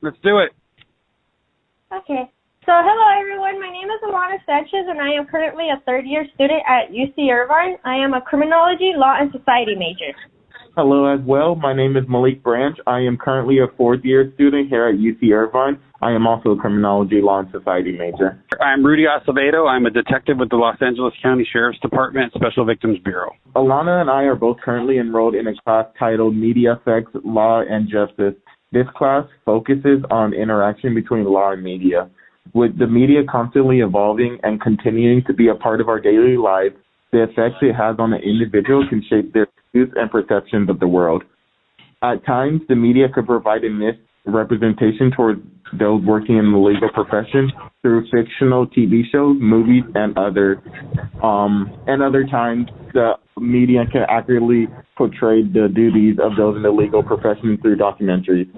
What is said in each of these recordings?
Let's do it. Okay. So, hello everyone. My name is Alana Sanchez, and I am currently a third-year student at UC Irvine. I am a criminology, law, and society major. Hello as well. My name is Malik Branch. I am currently a fourth-year student here at UC Irvine. I am also a criminology, law, and society major. I'm Rudy Acevedo. I'm a detective with the Los Angeles County Sheriff's Department Special Victims Bureau. Alana and I are both currently enrolled in a class titled Media Effects, Law, and Justice. This class focuses on interaction between law and media. With the media constantly evolving and continuing to be a part of our daily lives, the effects it has on an individual can shape their views and perceptions of the world. At times, the media could provide a misrepresentation towards those working in the legal profession through fictional TV shows, movies, and other times, the media can accurately portray the duties of those in the legal profession through documentaries.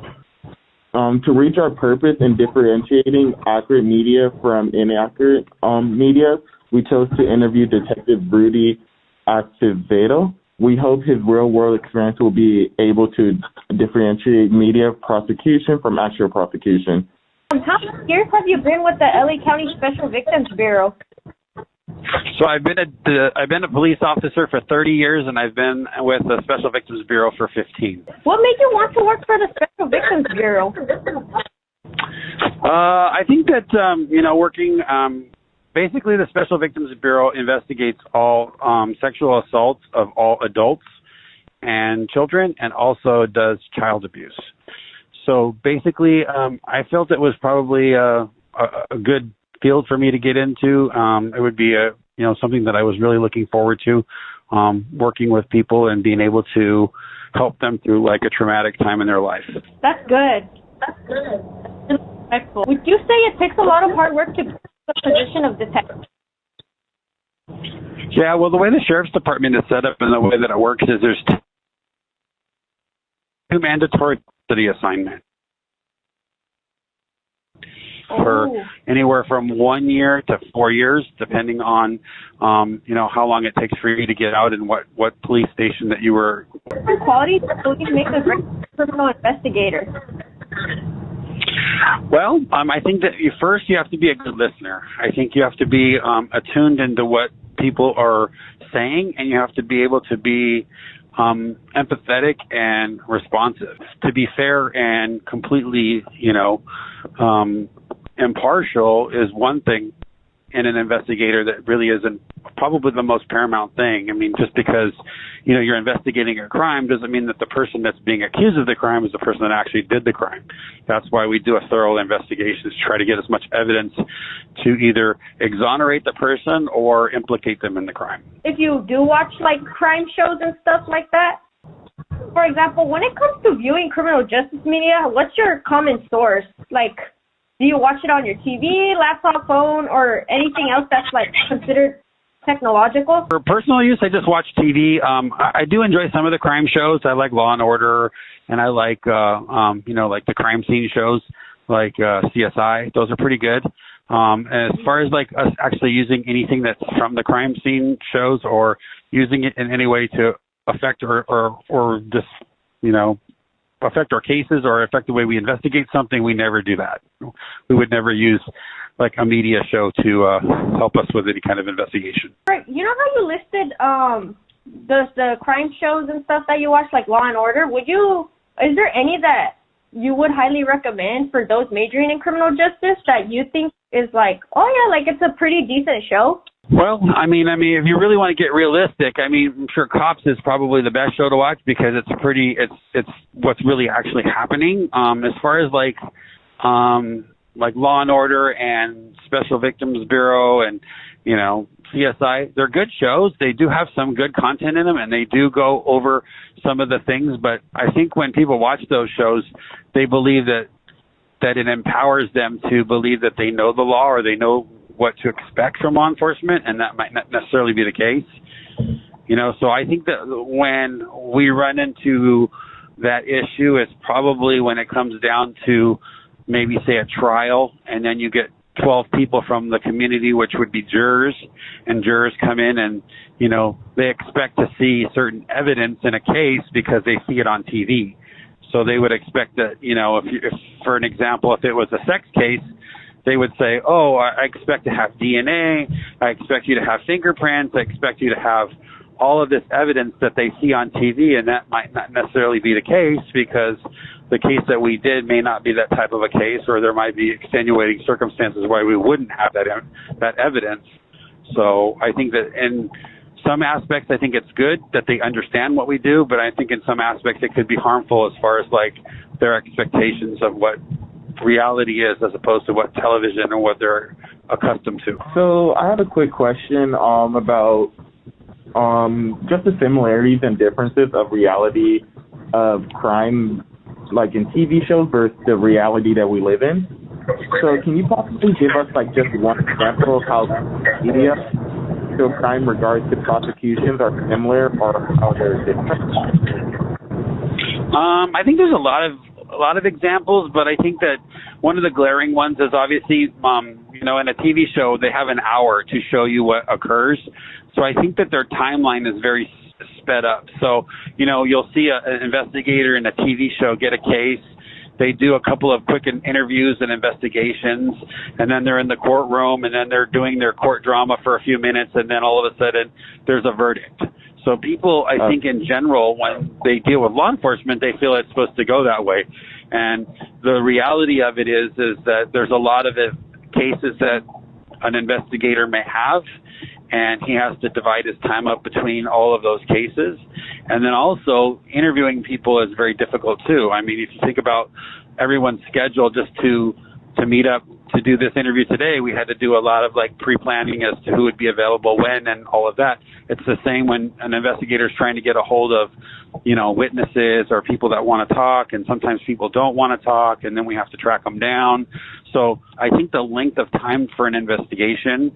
To reach our purpose in differentiating accurate media from inaccurate media, we chose to interview Detective Rudy Acevedo. We hope his real-world experience will be able to differentiate media prosecution from actual prosecution. How many years have you been with the LA County Special Victims Bureau? So I've been a police officer for 30 years, and I've been with the Special Victims Bureau for 15. What made you want to work for the Special Victims Bureau? I think that working. Basically, the Special Victims Bureau investigates all sexual assaults of all adults and children, and also does child abuse. So basically, I felt it was probably a good field for me to get into. It would be something that I was really looking forward to, working with people and being able to help them through like a traumatic time in their life. That's good. Respectful. Would you say it takes a lot of hard work to get the position of detective? Yeah, well, the way the Sheriff's Department is set up and the way that it works is there's two mandatory custody assignments for anywhere from 1 year to 4 years, depending on, how long it takes for you to get out and what police station that you were. What qualities do police make a great criminal investigator? Well, I think that you have to be a good listener. I think you have to be attuned into what people are saying, and you have to be able to be empathetic and responsive. To be fair and completely, impartial is one thing in an investigator that really isn't probably the most paramount thing. I mean, just because, you're investigating a crime doesn't mean that the person that's being accused of the crime is the person that actually did the crime. That's why we do a thorough investigation, is try to get as much evidence to either exonerate the person or implicate them in the crime. If you do watch like crime shows and stuff like that, for example, when it comes to viewing criminal justice media, what's your common source? Like, do you watch it on your TV, laptop, phone, or anything else that's like considered technological? For personal use, I just watch TV. I do enjoy some of the crime shows. I like Law and Order, and I like like the crime scene shows, like CSI. Those are pretty good. As far as like us actually using anything that's from the crime scene shows or using it in any way to affect or just affect our cases or affect the way we investigate something, we never do that. We would never use like a media show to help us with any kind of investigation. Right. You know how you listed the crime shows and stuff that you watch, like Law and Order? Is there any that you would highly recommend for those majoring in criminal justice that you think is like, oh yeah, like it's a pretty decent show? Well, I mean, if you really want to get realistic, I'm sure Cops is probably the best show to watch because it's what's really actually happening. As far as like Law and Order and Special Victims Bureau and, CSI, they're good shows. They do have some good content in them, and they do go over some of the things. But I think when people watch those shows, they believe that it empowers them to believe that they know the law or they know what to expect from law enforcement, and that might not necessarily be the case. So I think that when we run into that issue, it's probably when it comes down to maybe, say, a trial, and then you get 12 people from the community, which would be jurors, and jurors come in and, they expect to see certain evidence in a case because they see it on TV. So they would expect that, if for an example, if it was a sex case, they would say, oh, I expect to have DNA, I expect you to have fingerprints, I expect you to have all of this evidence that they see on TV, and that might not necessarily be the case, because the case that we did may not be that type of a case, or there might be extenuating circumstances why we wouldn't have that evidence. So I think that in some aspects, I think it's good that they understand what we do, but I think in some aspects it could be harmful as far as like their expectations of what reality is as opposed to what television or what they're accustomed to. So I have a quick question about just the similarities and differences of reality of crime, like in TV shows versus the reality that we live in. So can you possibly give us like just one example of how media show crime regards to prosecutions are similar or how they're different? I think there's a lot of examples, but I think that one of the glaring ones is obviously, in a TV show, they have an hour to show you what occurs. So I think that their timeline is very sped up. So, you'll see an investigator in a TV show get a case. They do a couple of quick interviews and investigations, and then they're in the courtroom, and then they're doing their court drama for a few minutes, and then all of a sudden there's a verdict. So people, I think in general, when they deal with law enforcement, they feel it's supposed to go that way. And the reality of it is that there's a lot of cases that an investigator may have, and he has to divide his time up between all of those cases. And then also interviewing people is very difficult too. I mean, if you think about everyone's schedule just to meet up to do this interview today, we had to do a lot of like pre-planning as to who would be available when and all of that. It's the same when an investigator is trying to get a hold of, witnesses or people that want to talk, and sometimes people don't want to talk, and then we have to track them down. So I think the length of time for an investigation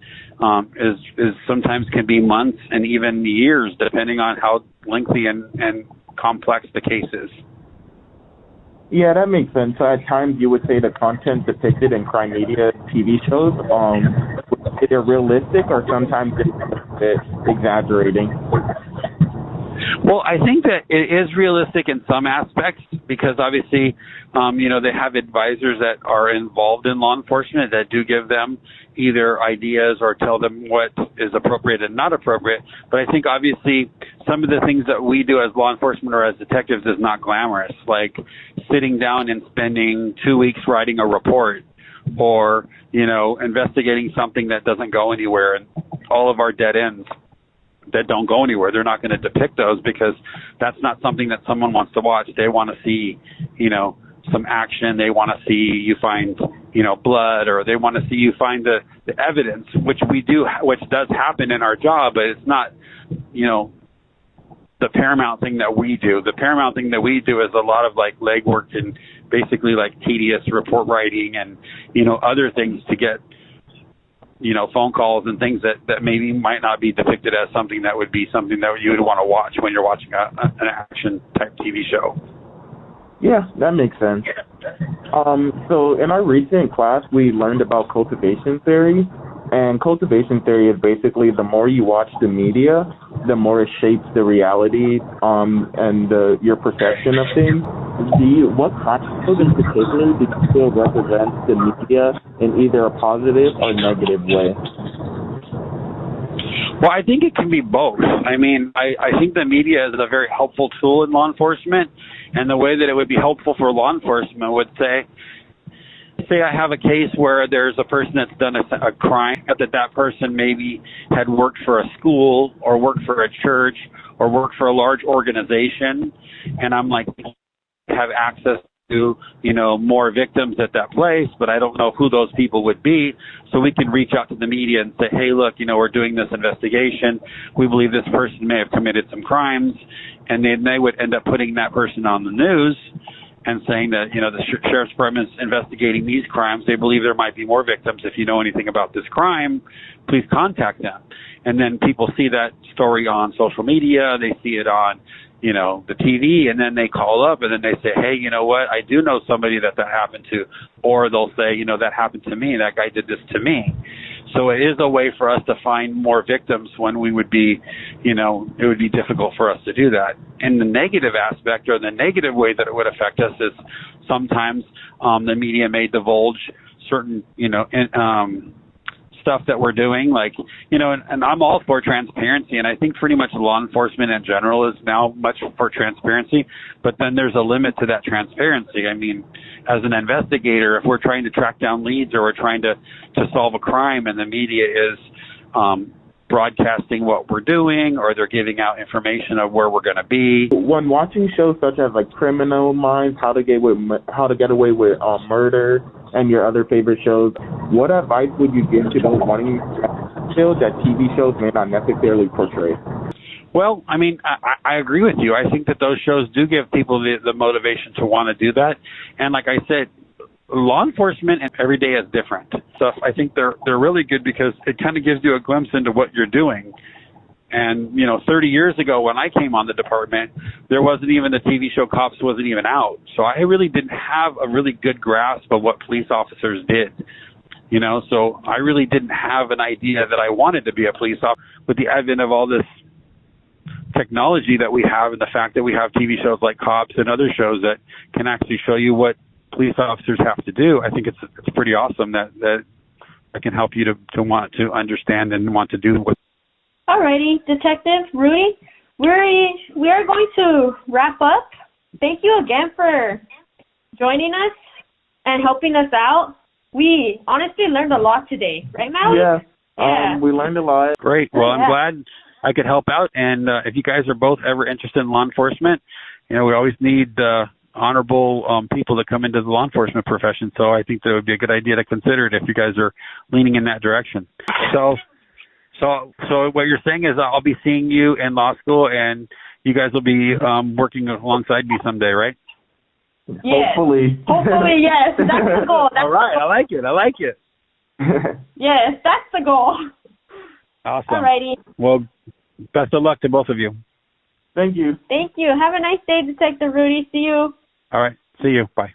is sometimes can be months and even years, depending on how lengthy and complex the case is. Yeah, that makes sense. So at times you would say the content depicted in crime media TV shows, they're realistic, or sometimes it's a bit exaggerating? Well, I think that it is realistic in some aspects, because obviously, they have advisors that are involved in law enforcement that do give them either ideas or tell them what is appropriate and not appropriate. But I think obviously some of the things that we do as law enforcement or as detectives is not glamorous, like sitting down and spending 2 weeks writing a report, or, investigating something that doesn't go anywhere, and all of our dead ends that don't go anywhere. They're not going to depict those, because that's not something that someone wants to watch. They want to see, some action. They want to see you find, blood, or they want to see you find the evidence, which we do, which does happen in our job, but it's not, the paramount thing that we do. The paramount thing that we do is a lot of like legwork and basically like tedious report writing and, other things to get, phone calls and things that maybe might not be depicted as something that would be something that you would want to watch when you're watching an action type TV show. Yeah, that makes sense. So in our recent class, we learned about cultivation theory, and cultivation theory is basically the more you watch the media, the more it shapes the reality and your perception of things. What concepts in particular do you feel represents the media in either a positive or negative way? Well, I think it can be both. I mean, I think the media is a very helpful tool in law enforcement, and the way that it would be helpful for law enforcement would say I have a case where there's a person that's done a crime, that person maybe had worked for a school or worked for a church or worked for a large organization, and I'm like, have access to, more victims at that place, but I don't know who those people would be. So we can reach out to the media and say, hey, look, we're doing this investigation. We believe this person may have committed some crimes. And then they would end up putting that person on the news and saying that, the sheriff's department is investigating these crimes. They believe there might be more victims. If you know anything about this crime, please contact them. And then people see that story on social media. They see it on, the TV, and then they call up and then they say, hey, you know what? I do know somebody that happened to, or they'll say, that happened to me. That guy did this to me. So it is a way for us to find more victims when we would be, it would be difficult for us to do that. in the negative aspect or the negative way that it would affect us is sometimes the media may divulge certain, stuff that we're doing, like, and I'm all for transparency, and I think pretty much law enforcement in general is now much for transparency, but then there's a limit to that transparency. I mean, as an investigator, if we're trying to track down leads or we're trying to solve a crime and the media is broadcasting what we're doing or they're giving out information of where we're going to be. When watching shows such as like Criminal Minds, How to Get Away with Murder, and your other favorite shows, what advice would you give to those wanting shows that TV shows may not necessarily portray? Well, I mean, I agree with you. I think that those shows do give people the motivation to want to do that. And like I said, law enforcement every day is different. So I think they're really good because it kind of gives you a glimpse into what you're doing. And, 30 years ago when I came on the department, there wasn't even the TV show Cops wasn't even out. So I really didn't have a really good grasp of what police officers did. So I really didn't have an idea that I wanted to be a police officer. With the advent of all this technology that we have and the fact that we have TV shows like Cops and other shows that can actually show you what police officers have to do, I think it's pretty awesome that can help you to want to understand and want to do what. Alrighty, Detective Rudy, we are going to wrap up. Thank you again for joining us and helping us out. We honestly learned a lot today, right, Mallory? Yeah. We learned a lot. Great. Well, I'm glad I could help out. And if you guys are both ever interested in law enforcement, we always need honorable people to come into the law enforcement profession. So I think that would be a good idea to consider it if you guys are leaning in that direction. So what you're saying is I'll be seeing you in law school, and you guys will be working alongside me someday, right? Yes. Hopefully, yes. That's the goal. All right. I like it. Yes, that's the goal. Awesome. Alrighty. Well, best of luck to both of you. Thank you. Thank you. Have a nice day, Detective Rudy. See you. All right. See you. Bye.